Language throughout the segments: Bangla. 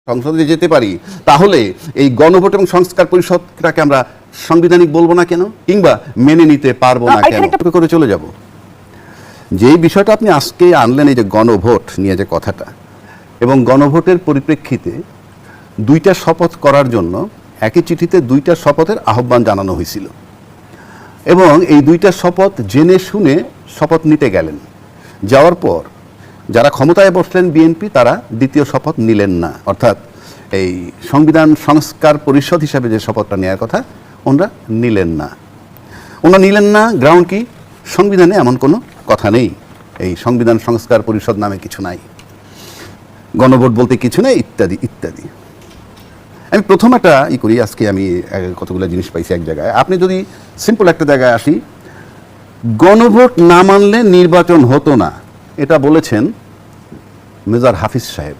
সংসদে যেতে পারি, তাহলে এই গণভোট এবং সংস্কার পরিষদটাকে আমরা সাংবিধানিক বলবো না কেন, কিংবা মেনে নিতে পারবো না কেন করে চলে যাব? যেই বিষয়টা আপনি আজকে আনলেন, এই যে গণভোট নিয়ে যে কথাটা, এবং গণভোটের পরিপ্রেক্ষিতে দুইটা শপথ করার জন্য একই চিঠিতে দুইটা শপথের আহ্বান জানানো হয়েছিল, এবং এই দুইটা শপথ জেনে শুনে শপথ নিতে গেলেন। যাওয়ার পর যারা ক্ষমতায় বসলেন বিএনপি, তারা দ্বিতীয় শপথ নিলেন না, অর্থাৎ এই সংবিধান সংস্কার পরিষদ হিসাবে যে শপথটা নেওয়ার কথা ওনারা নিলেন না। ওনারা নিলেন না গ্রাউন্ড কি? সংবিধানে এমন কোনো কথা নেই, এই সংবিধান সংস্কার পরিষদ নামে কিছু নাই, গণভোট বলতে কিছু নেই, ইত্যাদি ইত্যাদি। আমি প্রথম একটা করি, আজকে আমি কতগুলো জিনিস পাইছি এক জায়গায়। আপনি যদি সিম্পল একটা জায়গায় আসি, গণভোট না মানলে নির্বাচন হতো না, এটা বলেছেন মেজর হাফিজ সাহেব,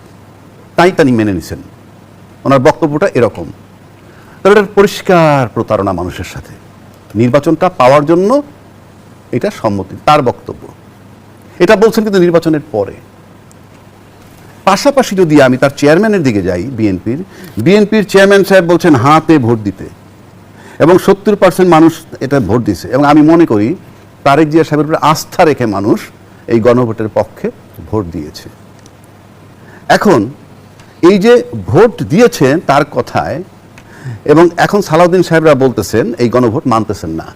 তাই তিনি মেনে নিছেন। ওনার বক্তব্যটা এরকম, তাহলে এটা পরিষ্কার প্রতারণা মানুষের সাথে। নির্বাচনটা পাওয়ার জন্য এটা সম্মতি, তার বক্তব্য এটা বলছেন, কিন্তু নির্বাচনের পরে। পাশাপাশি যদি আমি তার চেয়ারম্যানের দিকে যাই, বিএনপির চেয়ারম্যান সাহেব বলছেন হাতে ভোট দিতে, এবং 70% মানুষ এটা ভোট দিছে, এবং আমি মনে করি তারেক জিয়া সাহেবের উপরে আস্থা রেখে মানুষ এই গণভোটের পক্ষে ভোট দিয়েছে। এখন এই যে ভোট দিয়েছেন তার কথায়, এবং এখন সালাউদ্দিন সাহেবরা বলতেছেন এই গণভোট মানতেছেন না,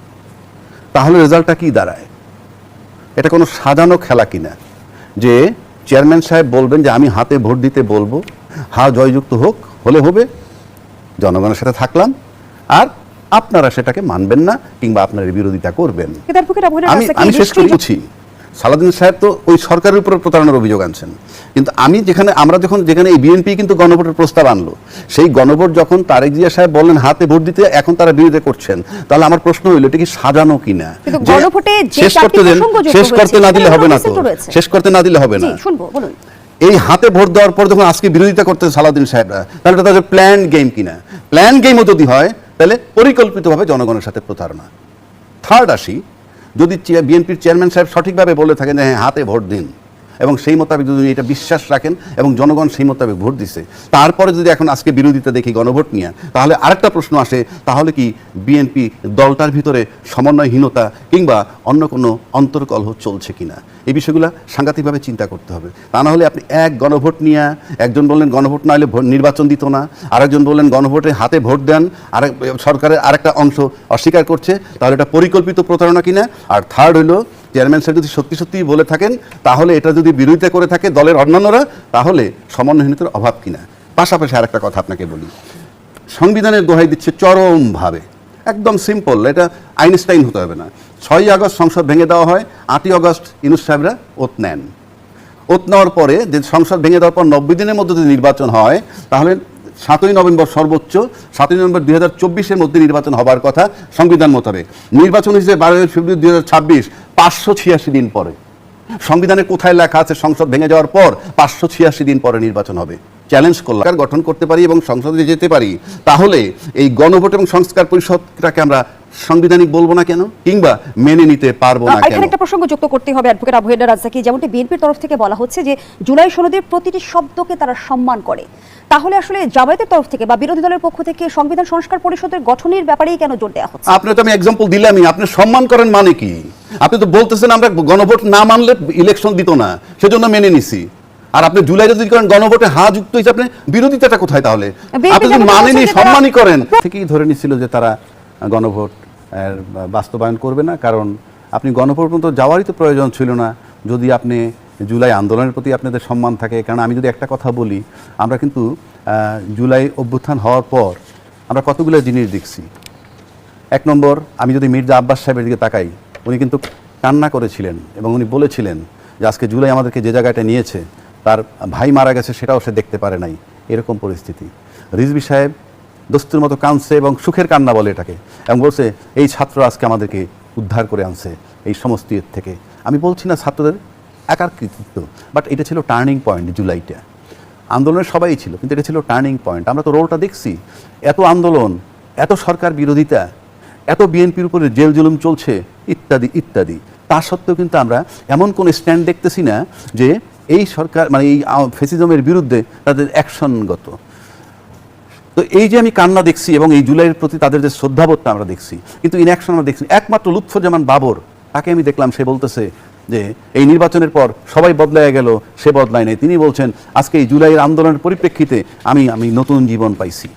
তাহলে রেজাল্টটা কি দাঁড়ায়? এটা কোনো সাজানো খেলা কিনা, যে চেয়ারম্যান সাহেব বলবেন যে আমি হাতে ভোট দিতে বলবো, জয়যুক্ত হোক, হলে হবে, জনগণের সাথে থাকলাম, আর আপনারা সেটাকে মানবেন না কিংবা আপনারা বিরোধিতা করবেন। আমি শেষ করছি, সালাউদ্দিন সাহেব তো ওই সরকারের উপর প্রতারণার অভিযোগ আনছেন, কিন্তু আমরা যেখানে এই বিএনপি কিন্তু গণভোটের প্রস্তাব আনলো, সেই গণভোট যখন তারেক জিয়া সাহেব বললেন হাতে ভোট দিতে, এখন তারা বিরোধিতা করছেন, তাহলে আমার প্রশ্ন হইল এটা কি সাজানো কিনা? শেষ করতে না দিলে হবে না, তো শেষ করতে না দিলে হবে না। এই হাতে ভোট দেওয়ার পর যখন আজকে বিরোধিতা করতে সালাউদ্দিন সাহেবরা, তাহলে এটা তাদের প্ল্যান গেম কিনা? প্ল্যান গেমও যদি হয়, তাহলে পরিকল্পিতভাবে জনগণের সাথে প্রতারণা। থার্ড আসি, যদি বিএনপির চেয়ারম্যান সাহেব সঠিকভাবে বলে থাকেন যে হ্যাঁ হাতে ভোট দিন, এবং সেই মোতাবেক যদি এটা বিশ্বাস রাখেন এবং জনগণ সেই মোতাবেক ভোট দিছে, তারপরে যদি এখন আজকে বিরোধিতা দেখি গণভোট নিয়ে, তাহলে আরেকটা প্রশ্ন আসে, তাহলে কি বিএনপি দলটার ভিতরে সমন্বয়হীনতা কিংবা অন্য কোনো অন্তর্কলহ চলছে কিনা? এই বিষয়গুলো সাংঘাতিকভাবে চিন্তা করতে হবে। তা না হলে আপনি এক গণভোট নিয়ে, একজন বললেন গণভোট না হলে নির্বাচন দিত না, আরেকজন বললেন গণভোটে হাতে ভোট দেন, সরকারের আরেকটা অংশ অস্বীকার করছে, তাহলে এটা পরিকল্পিত প্রতারণা কিনা? আর থার্ড হলো, চেয়ারম্যান সাহেব যদি সত্যি সত্যি বলে থাকেন, তাহলে এটা যদি বিরোধিতা করে থাকে দলের অন্যান্যরা, তাহলে সমন্বয়হীনতার অভাব কিনা? পাশাপাশি আরেকটা কথা আপনাকে বলি, সংবিধানের দোহাই দিচ্ছে চরমভাবে, একদম সিম্পল, এটা আইনস্টাইন হতে হবে না। 6ই আগস্ট সংসদ ভেঙে দেওয়া হয়, 8ই আগস্ট ইউনূস সাহেবরা ওত নেন। ওত নেওয়ার পরে যে সংসদ ভেঙে দেওয়ার পর 90 দিনের মধ্যে যদি নির্বাচন হয়, তাহলে 7ই নভেম্বর সর্বোচ্চ, 7ই নভেম্বর 2024-এর মধ্যে নির্বাচন হবার কথা সংবিধান মোতাবেক। নির্বাচন হিসেবে 12 ফেব্রুয়ারি 2026, 586 দিন পরে। সংবিধানে কোথায় লেখা আছে সংসদ ভেঙে যাওয়ার পর 586 দিন পরে নির্বাচন হবে? চ্যালেঞ্জ করলাম, সরকার গঠন করতে পারি এবং সংসদে যেতে পারি, তাহলে এই গণভোট এবং সংস্কার পরিষদটাকে আমরা সাংবিধানিক বলবো না কেন, কিংবা মেনে নিতে পারবো না কেন? এখানে একটা প্রসঙ্গ যুক্ত করতে হবে অ্যাডভোকেট আবু হেডার রাজ্জাকি, যেমনটি বিএনপির তরফ থেকে বলা হচ্ছে যে জুলাই সনদের প্রতিটি শব্দকে তারা সম্মান করে, তাহলে আসলে জামায়াতের তরফ থেকে বা বিরোধী দলের পক্ষ থেকে সংবিধান সংস্কার পরিষদের গঠনের ব্যাপারেই কেন জোর দেওয়া হচ্ছে? আপনি তো আমি এক্সাম্পল দিলামই, আপনি সম্মান করেন মানে কি? আপনি তো বলতেছেন আমরা গণভোট না মানলে ইলেকশন দিত না, সেজন্য মেনে নিছি। আর আপনি জুলাই যদি করেন গণভোটে যুক্ত হয়েছে, আপনি বিরোধিতাটা কোথায়? তাহলে আপনি যদি মানেনি, সম্মানই করেন, থেকেই ধরে নিছিল যে তারা গণভোট বাস্তবায়ন করবে না, কারণ আপনি গণভোট পর্যন্ত যাওয়ারই তো প্রয়োজন ছিল না যদি আপনি জুলাই আন্দোলনের প্রতি আপনাদের সম্মান থাকে। কারণ আমি যদি একটা কথা বলি, আমরা কিন্তু জুলাই অভ্যুত্থান হওয়ার পর আমরা কতগুলো জিনিস দেখছি। 1 নম্বর, আমি যদি মির্জা আব্বাস সাহেবের দিকে তাকাই, উনি কিন্তু কান্না করেছিলেন এবং উনি বলেছিলেন যে আজকে জুলাই আমাদেরকে যে জায়গাটা নিয়েছে, তার ভাই মারা গেছে সেটাও সে দেখতে পারে নাই, এরকম পরিস্থিতি। রিজভী সাহেব দস্তুর মতো কাঁদছে এবং সুখের কান্না বলে এটাকে, এবং বলছে এই ছাত্র আজকে আমাদেরকে উদ্ধার করে আনছে এই সমস্ত থেকে। আমি বলছি না ছাত্রদের একার কৃতিত্ব, বাট এটা ছিল টার্নিং পয়েন্ট। জুলাইটা আন্দোলনের সবাই ছিল, কিন্তু এটা ছিল টার্নিং পয়েন্ট। আমরা তো রোলটা দেখছি, এত আন্দোলন, এত সরকার বিরোধিতা, এত বিএনপির উপরে জেল জুলুম চলছে, ইত্যাদি ইত্যাদি। তা সত্ত্বেও কিন্তু আমরা এমন কোন স্ট্যান্ড দেখতেছি না যে এই সরকার মানে এই ফ্যাসিজমের বিরুদ্ধে তাদের অ্যাকশনগত। তো এই যে আমি কান্না দেখছি এবং এই জুলাইয়ের প্রতি তাদের যে শ্রদ্ধাবোধটা আমরা দেখছি, কিন্তু ইনঅ্যাকশন আমরা দেখছি। একমাত্র লুৎফুজ্জামান বাবর, তাকে আমি দেখলাম, সে বলতেছে যে এই নির্বাচনের পর সবাই বদলায় গেল, সে বদলায় নাই। তিনি বলছেন আজকে এই জুলাইয়ের আন্দোলনের পরিপ্রেক্ষিতে আমি নতুন জীবন পাইছি,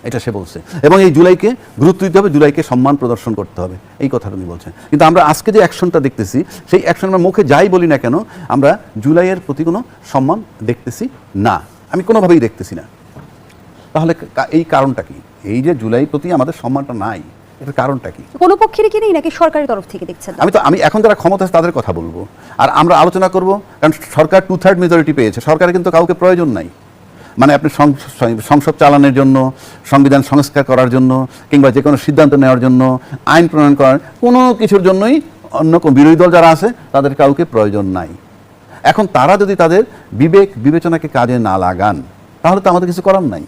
এটা সে বলছে। এবং এই জুলাইকে গুরুত্ব দিতে হবে, জুলাইকে সম্মান প্রদর্শন করতে হবে, এই কথাটা উনি বলছেন। কিন্তু আমরা আজকে যে অ্যাকশনটা দেখতেছি, সেই অ্যাকশন আমরা মুখে যাই বলি না কেন, আমরা জুলাইয়ের প্রতি কোনো সম্মান দেখতেছি না, আমি কোনোভাবেই দেখতেছি না। তাহলে এই কারণটা কি? এই যে জুলাই প্রতি আমাদের সম্মানটা নাই, এটার কারণটা কি? কোনো পক্ষেরই কি নেই নাকি সরকারের তরফ থেকে দেখছেন? আমি এখন যারা ক্ষমতা আছে তাদের কথা বলবো, আর আমরা আলোচনা করব। কারণ সরকার 2/3 মেজরিটি পেয়েছে, সরকারের কিন্তু কাউকে প্রয়োজন নাই। মানে আপনি সংসদ চালানোর জন্য, সংবিধান সংস্কার করার জন্য, কিংবা যে কোনো সিদ্ধান্ত নেওয়ার জন্য, আইন প্রণয়ন করার কোনো কিছুর জন্যই অন্য বিরোধী দল যারা আছে তাদের কাউকে প্রয়োজন নাই। এখন তারা যদি তাদের বিবেচনাকে কাজে না লাগান, তাহলে তো আমাদের কিছু করার নাই।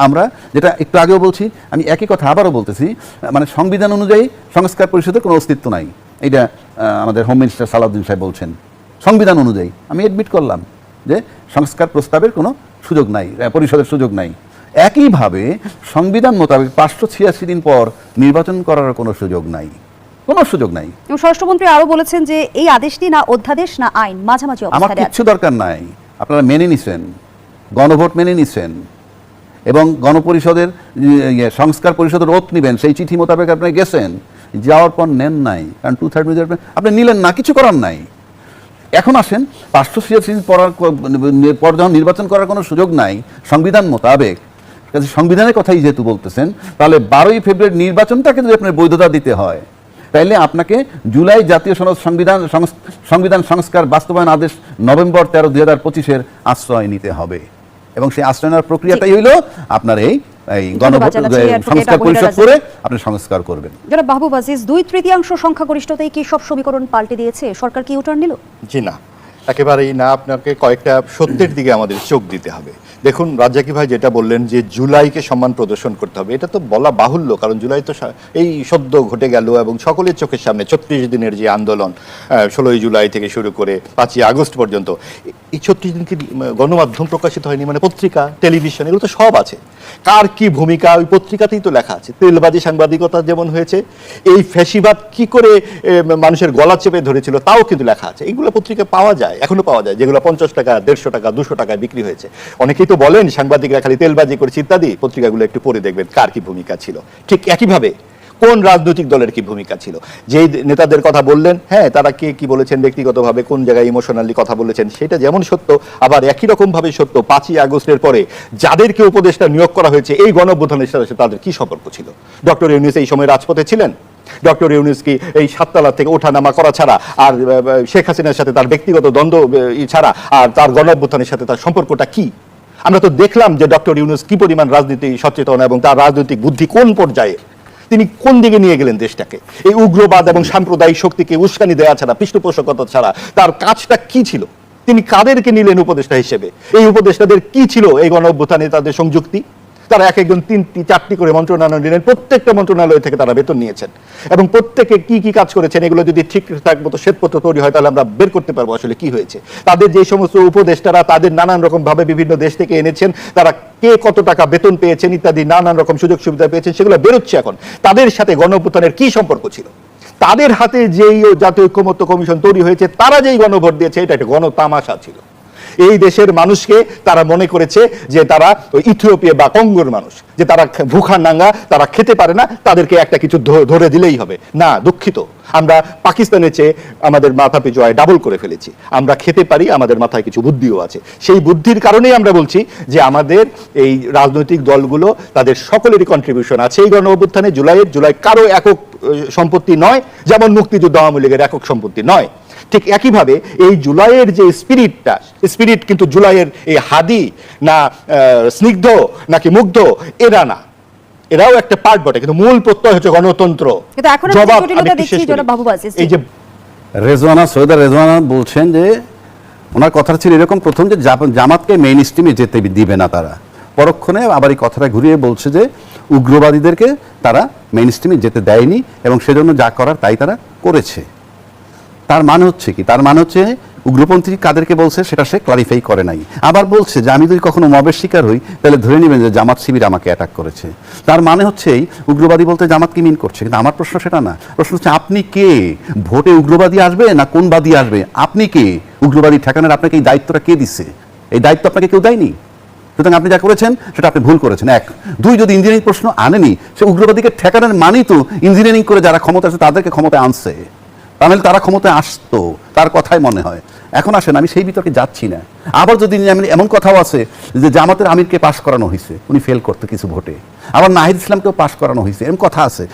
আমরা যেটা একটু আগেও বলছি, আমি একই কথা আবারও বলতেছি, মানে সংবিধান অনুযায়ী সংস্কার পরিষদের কোনো অস্তিত্ব নাই, এটা আমাদের হোম মিনিস্টার সালাউদ্দিন সাহেব বলছেন। সংবিধান অনুযায়ী আমি এডমিট করলাম যে সংস্কার প্রস্তাবের কোনো সুযোগ নাই, পরিষদের সুযোগ নাই। একইভাবে সংবিধান মোতাবেক 586 দিন পর নির্বাচন করার কোনো সুযোগ নাই, কোনো সুযোগ নাই। এবং স্বরাষ্ট্রমন্ত্রী আরো বলেছেন যে এই আদেশটি না অধ্যাদেশ না আইন, মাঝামাঝি আমার অবস্থায় কিচ্ছু আছে। দরকার নাই, আপনারা মেনে নিছেন, গণভোট মেনে নিছেন, এবং গণপরিষদের সংস্কার পরিষদের ওত নেবেন, সেই চিঠি মোতাবেক আপনি গেছেন, যাওয়ার পর নেন নাই, কারণ 2/3 মেজরিটি আপনি নিলেন না, কিছু করার নাই। এখন আসেন 586 পর যখন নির্বাচন করার কোনো সুযোগ নাই সংবিধান মোতাবেক, কাজে সংবিধানের কথাই যেহেতু বলতেছেন, তাহলে 12ই ফেব্রুয়ারি নির্বাচনটাকে যদি আপনার বৈধতা দিতে হয়, তাইলে আপনাকে জুলাই জাতীয় সনদ সংবিধান সংস্কার বাস্তবায়ন আদেশ নভেম্বর 13, 2025 আশ্রয় নিতে হবে। এবং সেই আশ্রয় নেওয়ার প্রক্রিয়াটাই হইল আপনার এই গণভোট সংস্কার পরিষদ করে আপনি সংস্কার করবেন। যারা মাহবুব আজিজ, 2/3 সংখ্যাগরিষ্ঠতাই কি সব সমীকরণ পাল্টে দিয়েছে? সরকার কি ইউটার্ন নিল? জি না, একেবারেই না। আপনাকে কয়েকটা সত্যের দিকে আমাদের চোখ দিতে হবে। দেখুন, রাজ্জাকি ভাই যেটা বললেন যে জুলাইকে সম্মান প্রদর্শন করতে হবে, এটা তো বলা বাহুল্য, কারণ জুলাই তো এই সদ্য ঘটে গেল এবং সকলের চোখের সামনে 36 দিনের যে আন্দোলন, 16ই জুলাই থেকে শুরু করে 5ই আগস্ট পর্যন্ত, এই 36 দিন কি গণমাধ্যম প্রকাশিত হয়নি? মানে পত্রিকা, টেলিভিশন, এগুলো তো সব আছে। কার কি ভূমিকা ওই পত্রিকাতেই তো লেখা আছে। তেলবাজি সাংবাদিকতা যেমন হয়েছে, এই ফ্যাসিবাদ কি করে মানুষের গলা চেপে ধরেছিল তাও কিন্তু লেখা আছে। এইগুলো পত্রিকা পাওয়া যায়, এখনো পাওয়া যায়, যেগুলো 50 টাকা, 150 টাকা, 200 টাকায় বিক্রি হয়েছে। অনেকেই তো বলেন সাংবাদিকরা খালি তেলবাজি করেছে ইত্যাদি, পত্রিকাগুলো একটু পড়ে দেখবেন কার কি ভূমিকা ছিল। ঠিক একইভাবে কোন রাজনৈতিক দলের কি ভূমিকা ছিল, যেই নেতাদের কথা বললেন, হ্যাঁ, তারা কে কি বলেছেন ব্যক্তিগতভাবে, কোন জায়গায় ইমোশনালি কথা বলেছেন, সেটা যেমন সত্য, আবার একই রকম ভাবে সত্য 5ই আগস্টের পরে যাদেরকে উপদেষ্টা নিয়োগ করা হয়েছে এই গণঅভ্যুত্থানের সাথে তাদের কি সম্পর্ক ছিল। ডক্টর ইউনূস এই সময় রাজপথে ছিলেন? ডক্টর ইউনূস কি এই 7 তলা থেকে ওঠানামা করা ছাড়া আর শেখ হাসিনার সাথে তার ব্যক্তিগত দ্বন্দ্ব ছাড়া আর তার গণঅভ্যুত্থানের সাথে তার সম্পর্কটা কি? আমরা তো দেখলাম যে ডক্টর ইউনূস কি পরিমাণ রাজনীতি সচেতন এবং তার রাজনৈতিক বুদ্ধি কোন পর্যায়ে, তিনি কোন দিকে নিয়ে গেলেন দেশটাকে। এই উগ্রবাদ এবং সাম্প্রদায়িক শক্তিকে উস্কানি দেওয়া ছাড়া, পৃষ্ঠপোষকতা ছাড়া তার কাজটা কি ছিল? তিনি কাদেরকে নিলেন উপদেষ্টা হিসেবে? এই উপদেষ্টাদের কি ছিল এই গণঅভ্যুত্থানে তাদের সংযুক্তি? তারা এক একজন 3টি 4টি করে মন্ত্রণালয় নিলেন, প্রত্যেকটা মন্ত্রণালয় থেকে তারা বেতন নিয়েছেন এবং প্রত্যেকে কি কি কাজ করেছেন এগুলো যদি ঠিকঠাক মতো শ্বেতপত্র তৈরি হয় তাহলে আমরা বের করতে পারবো আসলে কি হয়েছে। তাদের যে সমস্ত উপদেষ্টারা তাদের নানান রকম ভাবে বিভিন্ন দেশ থেকে এনেছেন, তারা কে কত টাকা বেতন পেয়েছেন ইত্যাদি নানান রকম সুযোগ সুবিধা পেয়েছেন, সেগুলো বেরোচ্ছে এখন। তাদের সাথে গণঅভ্যুত্থানের কি সম্পর্ক ছিল? তাদের হাতে যেই জাতীয় ঐক্যমত্য কমিশন তৈরি হয়েছে, তারা যেই গণভোট দিয়েছে, এটা একটা গণতামাশা ছিল। এই দেশের মানুষকে তারা মনে করেছে যে তারা ইথিওপিয়া বা কঙ্গোর মানুষ, যে তারা ভুখা নাঙ্গা, তারা খেতে পারে না, তাদেরকে একটা কিছু ধরে দিলেই হবে। না, দুঃখিত, আমরা পাকিস্তানের চেয়ে আমাদের মাথা পিছু আয় ডাবল করে ফেলেছি। আমরা খেতে পারি, আমাদের মাথায় কিছু বুদ্ধিও আছে। সেই বুদ্ধির কারণেই আমরা বলছি যে আমাদের এই রাজনৈতিক দলগুলো তাদের সকলেরই কন্ট্রিবিউশন আছে এই গণঅভ্যুত্থানে। জুলাই কারো একক সম্পত্তি নয়, যেমন মুক্তিযুদ্ধ আওয়ামী লীগের একক সম্পত্তি নয়। ঠিক একইভাবে এই জুলাইয়ের যে স্পিরিট কিন্তু জুলাইয়ের এই হাদি না স্নিগ্ধ নাকি মুগ্ধ এরা না, এরাও একটা পার্ট বটে, কিন্তু মূল প্রত্যয় হচ্ছে গণতন্ত্র। জবাব এই যে সৈয়দা রেজওয়ানা বলছেন যে ওনার কথা ছিল এরকম প্রথম যে জামাতকে মেইন স্ট্রিমে যেতে দিবে না তারা, পরক্ষণে আবার এই কথাটা ঘুরিয়ে বলছে যে উগ্রবাদীদেরকে তারা মেইন স্ট্রিমে যেতে দেয়নি এবং সেজন্য যা করার তাই তারা করেছে। তার মানে হচ্ছে কি? তার মানে হচ্ছে উগ্রপন্থী কাদেরকে বলছে সেটা সে ক্লারিফাই করে নাই। আবার বলছে যে আমি যদি কখনো মবের শিকার হই তাহলে ধরে নেবেন যে জামাত শিবির আমাকে অ্যাটাক করেছে। তার মানে হচ্ছে এই উগ্রবাদী বলতে জামাতকে মিন করছে। কিন্তু আমার প্রশ্ন সেটা না, প্রশ্ন হচ্ছে আপনি কে? ভোটে উগ্রবাদী আসবে না কোন বাদী আসবে? আপনি কে? উগ্রবাদী ঠেকানোর আপনাকে এই দায়িত্বটা কে দিচ্ছে? এই দায়িত্ব আপনাকে কেউ দেয়নি। সুতরাং আপনি যা করেছেন সেটা আপনি ভুল করেছেন। এক। দুই, যদি ইঞ্জিনিয়ারিং প্রশ্ন আনেনি, সে উগ্রবাদীকে ঠেকানোর মানেই তো ইঞ্জিনিয়ারিং করে যারা ক্ষমতা আছে তাদেরকে ক্ষমতায় আনছে, তাহলে তারা ক্ষমতায় আসতো, তার কথাই মনে হয়। এখন আসেন, আমি সেই বিতর্কে যাচ্ছি না। আবার যদি এমন কথাও আছে যে জামাতের আমিরকে পাশ করানো হয়েছে, উনি ফেল করতে কিছু ভোটে, আবার নাহিদ ইসলামকেও পাশ করানো হয়েছে, এরকম কথা আছে।